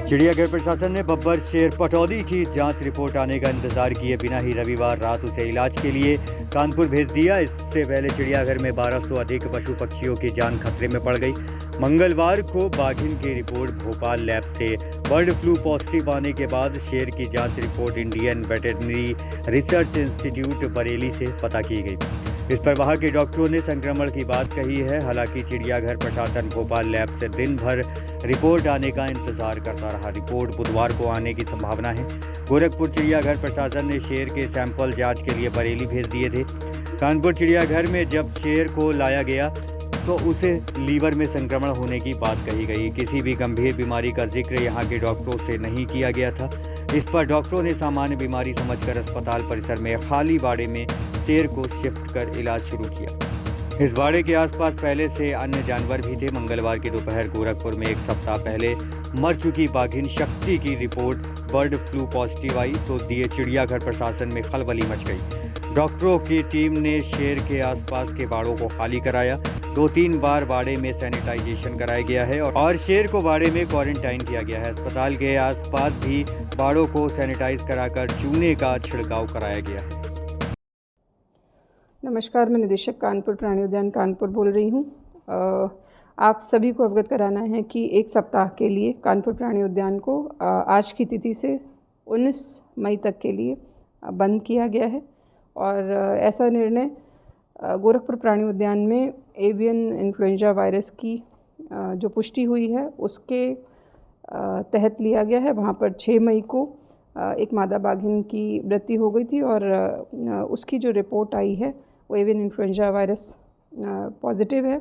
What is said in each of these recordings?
चिड़ियाघर प्रशासन ने बब्बर शेर पटौदी की जांच रिपोर्ट आने का इंतजार किए बिना ही रविवार रात उसे इलाज के लिए कानपुर भेज दिया। इससे पहले चिड़ियाघर में 1200 अधिक पशु पक्षियों की जान खतरे में पड़ गई। मंगलवार को बाघिन की रिपोर्ट भोपाल लैब से बर्ड फ्लू पॉजिटिव आने के बाद शेर की जांच report Indian veterinary research institute Bareilly से पता की गई। इस पर वहां के डॉक्टरों ने संक्रमण की बात कही है। हालांकि चिड़ियाघर प्रशासन भोपाल लैब से दिन भर रिपोर्ट आने का इंतजार करता रहा। रिपोर्ट बुधवार को आने की संभावना है। गोरखपुर चिड़ियाघर प्रशासन ने शेर के सैंपल जांच के लिए बरेली भेज दिए थे। कानपुर चिड़ियाघर में जब शेर को लाया गया तो उसे लीवर में संक्रमण होने की बात कही गई। किसी भी गंभीर बीमारी का जिक्र यहां के डॉक्टरों से नहीं किया गया था। इस पर डॉक्टरों ने सामान्य बीमारी समझकर अस्पताल परिसर में खाली बाड़े में शेर को शिफ्ट कर इलाज शुरू किया। इस बाड़े के आसपास पहले से अन्य जानवर भी थे। मंगलवार की दोपहर गोरखपुर में एक सप्ताह पहले मर चुकी बाघिन शक्ति की रिपोर्ट बर्ड फ्लू पॉजिटिव आई तो दिए चिड़ियाघर प्रशासन में खलबली मच गई। डॉक्टरों की टीम ने शेर के आसपास के बाड़ों को खाली कराया। 2-3 बार बाड़े में सैनिटाइजेशन कराया गया है और शेर को बाड़े में क्वारंटाइन किया गया है। अस्पताल के आसपास भी बाड़ों को सैनिटाइज कराकर चूने का छिड़काव कराया गया है। नमस्कार, मैं निदेशक कानपुर प्राणी उद्यान कानपुर बोल रही हूँ। आप सभी को अवगत कराना है कि एक सप्ताह के लिए कानपुर प्राणी उद्यान को आज की तिथि से 19 मई तक के लिए बंद किया गया है। और ऐसा निर्णय गोरखपुर प्राणी उद्यान में एवियन इन्फ्लुएंजा वायरस की जो पुष्टि हुई है उसके तहत लिया गया है। वहाँ पर 6 मई को एक मादा बाघिन की मृत्यु हो गई थी और उसकी जो रिपोर्ट आई है वो एवियन इन्फ्लुएंजा वायरस पॉजिटिव है।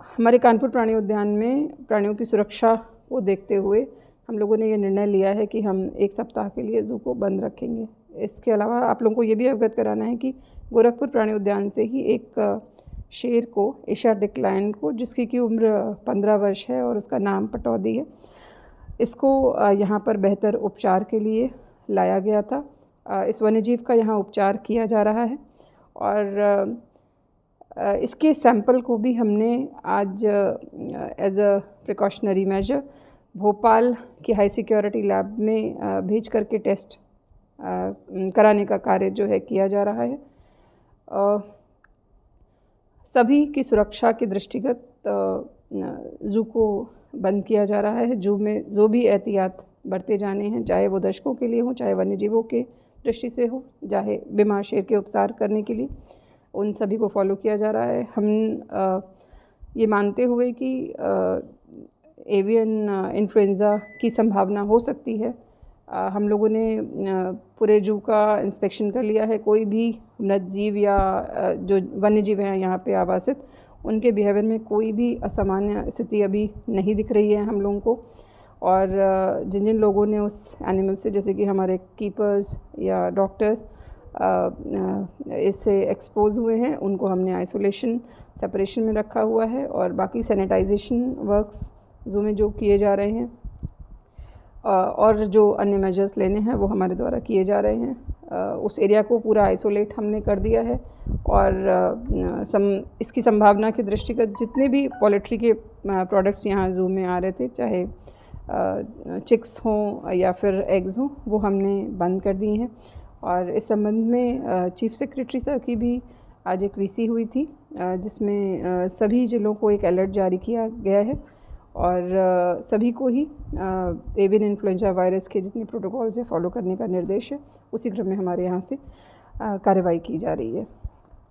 हमारे कानपुर प्राणी उद्यान में प्राणियों की सुरक्षा को देखते हुए हम लोगों ने ये निर्णय लिया है कि हम एक सप्ताह के लिए ज़ू को बंद रखेंगे। इसके अलावा आप लोगों को ये भी अवगत कराना है कि गोरखपुर प्राणी उद्यान से ही एक शेर को एशियाटिक लायन को, जिसकी की उम्र 15 वर्ष है और उसका नाम पटौदी है, इसको यहाँ पर बेहतर उपचार के लिए लाया गया था। इस वन्यजीव का यहाँ उपचार किया जा रहा है और इसके सैंपल को भी हमने आज as a precautionary measure Bhopal की हाई सिक्योरिटी लैब में भेज करके टेस्ट कराने का कार्य जो है किया जा रहा है। सभी की सुरक्षा के दृष्टिगत ज़ू को बंद किया जा रहा है। ज़ू में जो भी एहतियात बरते जाने हैं, चाहे वो दर्शकों के लिए हो, चाहे वन्यजीवों के दृष्टि से हो, चाहे बीमार शेर के उपचार करने के लिए, उन सभी को फॉलो किया जा रहा है। हम ये मानते हुए कि एवियन इन्फ्लुएंज़ा की संभावना हो सकती है, हम लोगों ने पूरे ज़ू का इंस्पेक्शन कर लिया है। कोई भी मृत जीव या जो वन्य जीव हैं यहाँ पे आवासित, उनके बिहेवियर में कोई भी असामान्य स्थिति अभी नहीं दिख रही है हम लोगों को। और जिन जिन लोगों ने उस एनिमल से, जैसे कि हमारे कीपर्स या डॉक्टर्स इससे एक्सपोज हुए हैं, उनको हमने आइसोलेशन सेपरेशन में रखा हुआ है और बाकी सैनिटाइजेशन वर्क्स ज़ू में जो किए जा रहे हैं और जो अन्य मेजर्स लेने हैं वो हमारे द्वारा किए जा रहे हैं। उस एरिया को पूरा आइसोलेट हमने कर दिया है और इसकी संभावना के दृष्टिगत जितने भी पोल्ट्री के प्रोडक्ट्स यहाँ ज़ू में आ रहे थे, चाहे चिक्स हों या फिर एग्स हों, वो हमने बंद कर दिए हैं। और इस संबंध में चीफ सेक्रेटरी सर की भी आज एक वीसी हुई थी जिसमें सभी ज़िलों को एक अलर्ट जारी किया गया है और सभी को ही एवियन इन्फ्लुएंजा वायरस के जितने प्रोटोकॉल्स हैं फॉलो करने का निर्देश है। उसी क्रम में हमारे यहाँ से कार्रवाई की जा रही है।